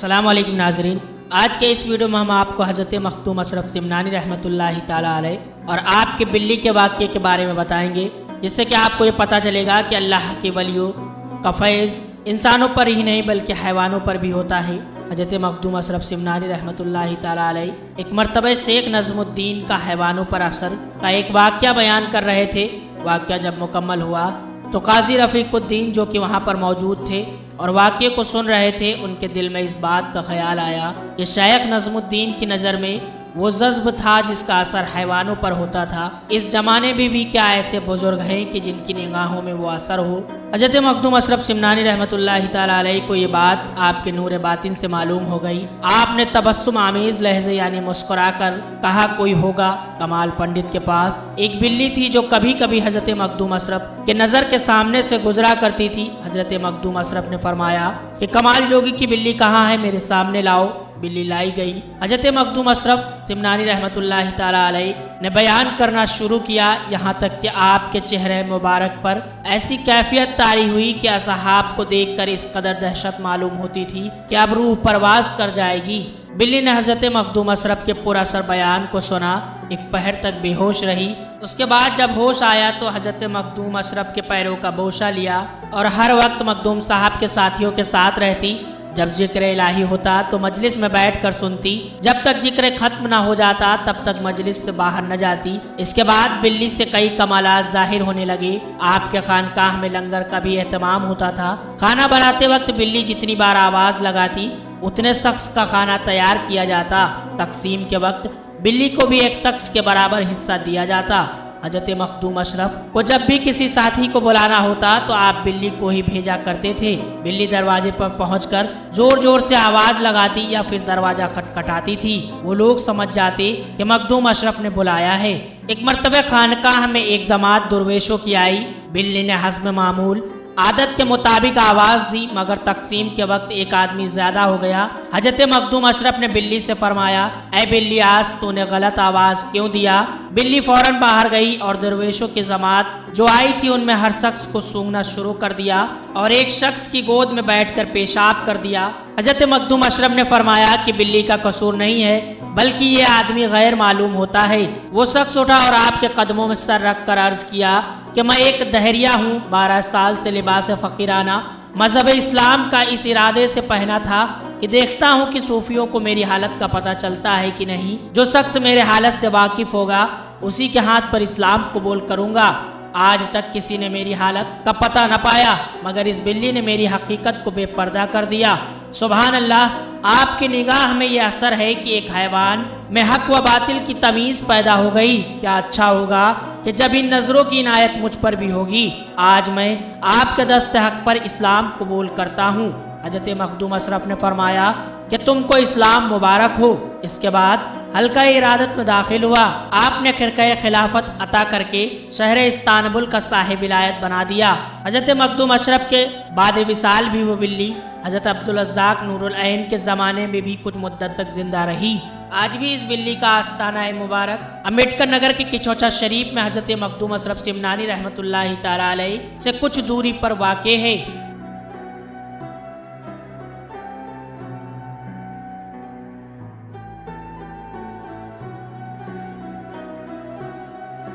अस्सलाम वालेकुम नाजरीन। आज के इस वीडियो में हम आपको हज़रत मखदूम अशरफ सिमनानी रहमतुल्लाहि ताला अलैह और आपके बिल्ली के वाक़ये के बारे में बताएंगे, जिससे कि आपको ये पता चलेगा कि अल्लाह के वलियों का फैज़ इंसानों पर ही नहीं बल्कि हैवानों पर भी होता है। हज़रत मखदूम अशरफ सिमनानी रहमतुल्लाहि ताला अलैह एक मरतबा शेख नज़मुद्दीन का हैवानों पर असर का एक वाक़या बयान कर रहे थे। वाक़या जब मुकम्मल हुआ तो काजी रफ़ीकुद्दीन जो कि वहाँ पर मौजूद थे और वाक़ये को सुन रहे थे, उनके दिल में इस बात का ख्याल आया कि शेख नज़मुद्दीन की नज़र में वो जज्ब था जिसका असर हैवानों पर होता था। इस जमाने में भी क्या ऐसे बुजुर्ग हैं कि जिनकी निगाहों में वो असर हो। हज़रत मखदूम अशरफ सिमनानी रहमतुल्लाहि ताला अलैह को ये बात आपके नूर बातिन से मालूम हो गई। आपने तबस्सुम आमीज़ लहजे यानी मुस्कुरा कर कहा, कोई होगा। कमाल पंडित के पास एक बिल्ली थी जो कभी कभी हज़रत मखदूम अशरफ के नज़र के सामने से गुजरा करती थी। हज़रत मखदूम अशरफ ने फरमाया कि कमाल जोगी की बिल्ली कहाँ है, मेरे सामने लाओ। बिल्ली लाई गई। हज़रत मखदूम अशरफ सिमनानी रहमतुल्लाहि ताला अलैह ने बयान करना शुरू किया, यहाँ तक कि आपके चेहरे मुबारक पर ऐसी कैफियत तारी हुई कि असहाब को देखकर इस कदर दहशत मालूम होती थी कि अब रूह परवाज कर जाएगी। बिल्ली ने हज़रत मखदूम अशरफ के पुरअसर बयान को सुना, एक पहर तक बेहोश रही। उसके बाद जब होश आया तो हज़रत मखदूम अशरफ के पैरों का बोशा लिया और हर वक्त मखदूम साहब के साथियों के साथ रहती। जब जिक्र इलाही होता तो मजलिस में बैठकर सुनती, जब तक जिक्र खत्म ना हो जाता तब तक मजलिस से बाहर न जाती। इसके बाद बिल्ली से कई कमालात जाहिर होने लगे। आपके खानकाह में लंगर का भी एहतमाम होता था। खाना बनाते वक्त बिल्ली जितनी बार आवाज लगाती उतने शख्स का खाना तैयार किया जाता। तकसीम के वक्त बिल्ली को भी एक शख्स के बराबर हिस्सा दिया जाता। हज़रत मखदूम अशरफ को जब भी किसी साथी को बुलाना होता तो आप बिल्ली को ही भेजा करते थे। बिल्ली दरवाजे पर पहुंचकर जोर जोर से आवाज लगाती या फिर दरवाजा खटखटाती थी। वो लोग समझ जाते कि मखदूम अशरफ ने बुलाया है। एक मर्तबा खानकाह में एक जमात दुर्वेशों की आई। बिल्ली ने हस्ब मामूल आदत के मुताबिक आवाज दी, मगर तकसीम के वक्त एक आदमी ज्यादा हो गया। हज़रत मखदूम अशरफ ने बिल्ली से फरमाया, ऐ बिल्ली, आज तूने गलत आवाज क्यों दिया? बिल्ली फौरन बाहर गई और दरवेशों की जमात जो आई थी उनमें हर शख्स को सूंघना शुरू कर दिया और एक शख्स की गोद में बैठकर पेशाब कर दिया। हज़रत मखदूम अशरफ ने फरमाया कि बिल्ली का कसूर नहीं है बल्कि ये आदमी गैर मालूम होता है। वो शख्स उठा और आपके कदमों में सर रख कर अर्ज किया कि मैं एक दहरिया हूँ, 12 साल से लिबास फकीराना मजहब इस्लाम का इस इरादे से पहना था कि देखता हूँ कि सूफियों को मेरी हालत का पता चलता है कि नहीं। जो शख्स मेरे हालत से वाकिफ होगा उसी के हाथ पर इस्लाम कबूल करूँगा। आज तक किसी ने मेरी हालत का पता न पाया, मगर इस बिल्ली ने मेरी हकीकत को बेपर्दा कर दिया। सुभान अल्लाह, आपकी निगाह में यह असर है कि एक हैवान में हक व बातिल की तमीज पैदा हो गई। क्या अच्छा होगा कि जब इन नजरों की इनायत मुझ पर भी होगी। आज मैं आपके दस्ते हक पर इस्लाम कबूल करता हूँ। हज़रत मखदूम अशरफ ने फरमाया कि तुमको इस्लाम मुबारक हो। इसके बाद हल्का इरादत में दाखिल हुआ। आपने खिरक़े खिलाफत अता करके शहर इस्तांबुल का साहिब विलायत बना दिया। हज़रत मखदूम अशरफ के बाद विसाल भी वो बिल्ली हज़रत अब्दुल रज़्ज़ाक़ नूरुल ऐन के ज़माने में भी कुछ मुद्दत तक जिंदा रही। आज भी इस बिल्ली का आस्ताना है मुबारक अम्बेडकर नगर के किचौचा शरीफ में हज़रत मखदूम अशरफ सिमनानी रहमतुल्लाहि ताला अलैह से कुछ दूरी पर वाक़े है।